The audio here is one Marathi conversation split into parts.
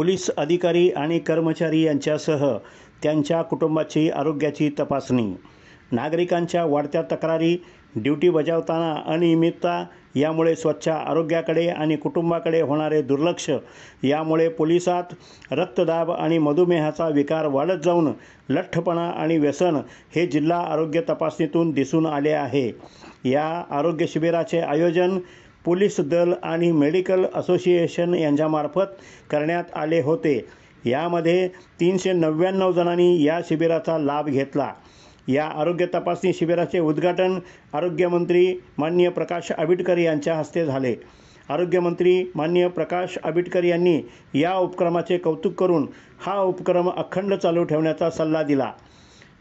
पोलीस अधिकारी आणि कर्मचारी यांच्यासह त्यांच्या कुटुंबाची आरोग्याची तपासणी. नागरिकांच्या वाढत्या तक्रारी, ड्युटी बजावताना अनियमितता यामुळे स्वच्छ आरोग्याकडे आणि कुटुंबाकडे होणारे दुर्लक्ष यामुळे पोलिसात रक्तदाब आणि मधुमेहाचा विकार वाढत जाऊन लठ्ठपणा आणि व्यसन हे जिल्हा आरोग्य तपासणीतून दिसून आले आहे. या आरोग्य शिबिराचे आयोजन पोलीस दल आणि मेडिकल असोसिएशन यांच्यामार्फत करण्यात आले होते. यामध्ये 399 जणांनी या शिबिराचा लाभ घेतला. या आरोग्य तपासणी शिबिराचे उद्घाटन आरोग्यमंत्री माननीय प्रकाश आंबेडकर यांच्या हस्ते झाले. आरोग्यमंत्री माननीय प्रकाश आंबेडकर यांनी या उपक्रमाचे कौतुक करून हा उपक्रम अखंड चालू ठेवण्याचा सल्ला दिला.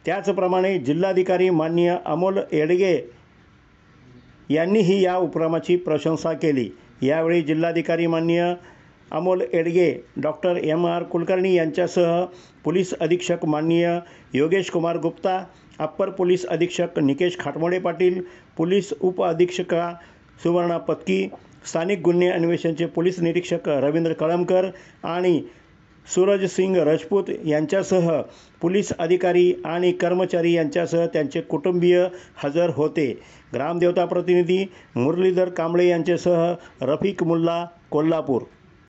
त्याचप्रमाणे जिल्हाधिकारी माननीय अमोल येडगे यांनीही या उपक्रमाची प्रशंसा केली. यावेळी जिल्हाधिकारी माननीय अमोल येडगे, डॉक्टर M.R. कुलकर्णी यांच्यासह पोलीस अधीक्षक माननीय योगेश कुमार गुप्ता, अप्पर पोलीस अधीक्षक निकेश खाटमोडे पाटील, पोलीस उपअधीक्षका सुवर्णा पत्की, स्थानिक गुन्हे अन्वेषणचे पोलीस निरीक्षक रवींद्र कळमकर आणि सूरज सिंग राजपूत यांच्यासह पोलीस अधिकारी आणि कर्मचारी यांच्यासह त्यांचे कुटुंबीय हजर होते. ग्रामदेवता प्रतिनिधी मुरलीधर कांबळे यांच्यासह रफिक मुल्ला, कोल्हापूर.